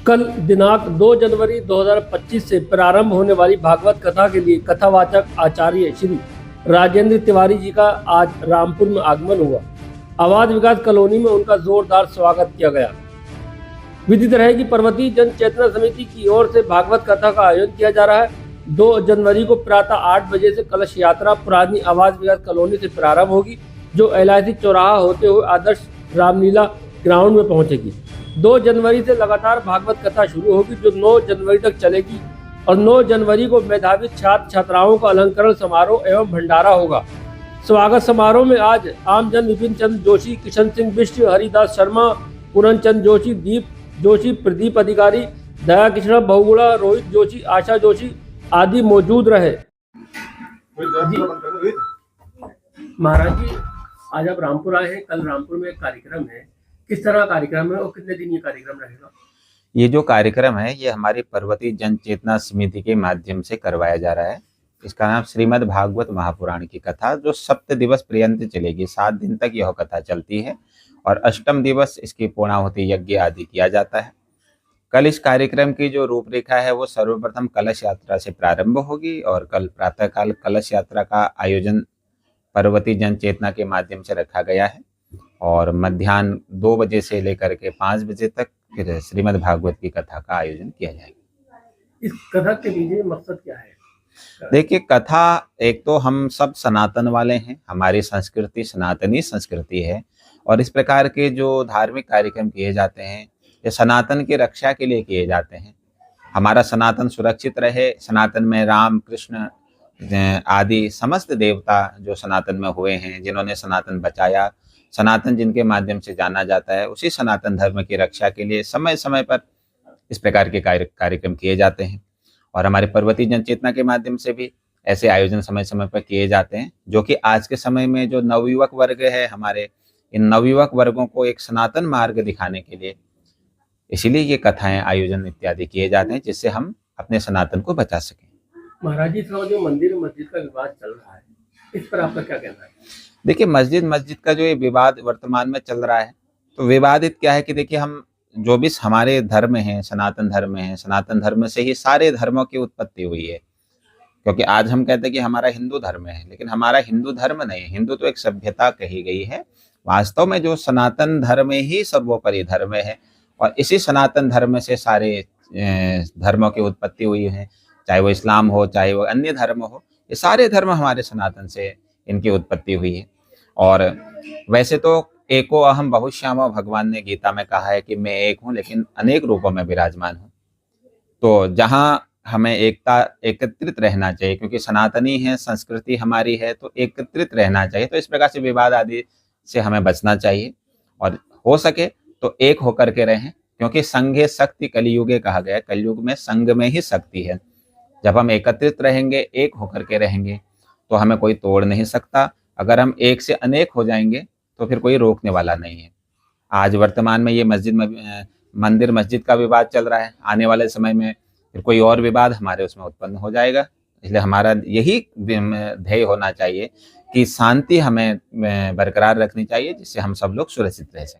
कल दिनांक 2 जनवरी 2025 से प्रारंभ होने वाली भागवत कथा के लिए कथावाचक आचार्य श्री राजेंद्र तिवारी जी का आज रामपुर में आगमन हुआ। आवास विकास कॉलोनी में उनका जोरदार स्वागत किया गया। विदित रहे कि पर्वतीय जन चेतना समिति की ओर से भागवत कथा का आयोजन किया जा रहा है। 2 जनवरी को प्रातः 8 बजे से कलश यात्रा पुरानी आवास विकास कॉलोनी से प्रारंभ होगी, जो LIC चौराहा होते हुए आदर्श रामलीला ग्राउंड में पहुंचेगी। 2 जनवरी से लगातार भागवत कथा शुरू होगी, जो 9 जनवरी तक चलेगी और 9 जनवरी को मेधावी छात्र छात्राओं का अलंकरण समारोह एवं भंडारा होगा। स्वागत समारोह में आज आमजन विपिन चंद्र जोशी, किशन सिंह बिष्ट, हरिदास शर्मा, पूरन चंद जोशी, दीप जोशी, प्रदीप अधिकारी, दया कृष्णा बहुगुणा, रोहित जोशी, आशा जोशी आदि मौजूद रहे। महाराज जी, आज आप रामपुर आए हैं। कल रामपुर में एक कार्यक्रम है, किस तरह कार्यक्रम है और कितने दिन ये कार्यक्रम रहेगा? ये जो कार्यक्रम है ये हमारी पर्वतीय जन चेतना समिति के माध्यम से करवाया जा रहा है। इसका नाम श्रीमद् भागवत महापुराण की कथा, जो 7 दिवस पर्यंत चलेगी। 7 दिन तक यह कथा चलती है और अष्टम दिवस इसकी पूर्णाहुति यज्ञ आदि किया जाता है। कल इस कार्यक्रम की जो रूपरेखा है वो सर्वप्रथम कलश यात्रा से प्रारंभ होगी और कल प्रातःकाल कलश यात्रा का आयोजन पर्वतीय जन चेतना के माध्यम से रखा गया है और मध्याह्न 2 बजे से लेकर के 5 बजे तक फिर श्रीमद् भागवत की कथा का आयोजन किया जाएगा। इस कथा के पीछे मकसद क्या है? देखिए, कथा एक तो हम सब सनातन वाले हैं, हमारी संस्कृति सनातनी संस्कृति है और इस प्रकार के जो धार्मिक कार्यक्रम किए जाते हैं ये सनातन की रक्षा के लिए किए जाते हैं। हमारा सनातन सुरक्षित रहे, सनातन में राम कृष्ण आदि समस्त देवता जो सनातन में हुए हैं, जिन्होंने सनातन बचाया, सनातन जिनके माध्यम से जाना जाता है, उसी सनातन धर्म की रक्षा के लिए समय समय पर इस प्रकार के कार्यक्रम किए जाते हैं। और हमारे पर्वतीय जन चेतना के माध्यम से भी ऐसे आयोजन समय समय पर किए जाते हैं, जो कि आज के समय में जो नवयुवक वर्ग है हमारे, इन नवयुवक वर्गों को एक सनातन मार्ग दिखाने के लिए इसीलिए ये कथाएं आयोजन इत्यादि किए जाते हैं, जिससे हम अपने सनातन को बचा सकें। महाराज जी, जो मंदिर मस्जिद का विवाद चल रहा है, इस पर आपका क्या कहना है? देखिए, मस्जिद का जो ये विवाद वर्तमान में चल रहा है, तो विवादित क्या है कि देखिए, हम जो भी हमारे धर्म हैं, सनातन धर्म है, सनातन धर्म से ही सारे धर्मों की उत्पत्ति हुई है। क्योंकि आज हम कहते हैं कि हमारा हिंदू धर्म है, लेकिन हमारा हिंदू धर्म नहीं है। हिंदू तो एक सभ्यता कही गई है। वास्तव में जो सनातन धर्म ही सर्वोपरि धर्म है और इसी सनातन धर्म से सारे धर्मों की उत्पत्ति हुई है। चाहे वो इस्लाम हो, चाहे वो अन्य धर्म हो, ये सारे धर्म हमारे सनातन से इनकी उत्पत्ति हुई है। और वैसे तो एको अहम बहुश्यामो, भगवान ने गीता में कहा है कि मैं एक हूँ लेकिन अनेक रूपों में विराजमान हूँ। तो जहाँ हमें एकत्रित रहना चाहिए, क्योंकि सनातनी है, संस्कृति हमारी है, तो एकत्रित रहना चाहिए। तो इस प्रकार से विवाद आदि से हमें बचना चाहिए और हो सके तो एक होकर के रहें, क्योंकि संघे शक्ति कलियुगे कहा गया है। कलयुग में संघ में ही शक्ति है। जब हम एकत्रित रहेंगे, एक होकर के रहेंगे, तो हमें कोई तोड़ नहीं सकता। अगर हम एक से अनेक हो जाएंगे तो फिर कोई रोकने वाला नहीं है। आज वर्तमान में ये मंदिर मस्जिद का विवाद चल रहा है, आने वाले समय में फिर कोई और विवाद हमारे उसमें उत्पन्न हो जाएगा। इसलिए हमारा यही ध्येय होना चाहिए कि शांति हमें बरकरार रखनी चाहिए, जिससे हम सब लोग सुरक्षित रह सकें।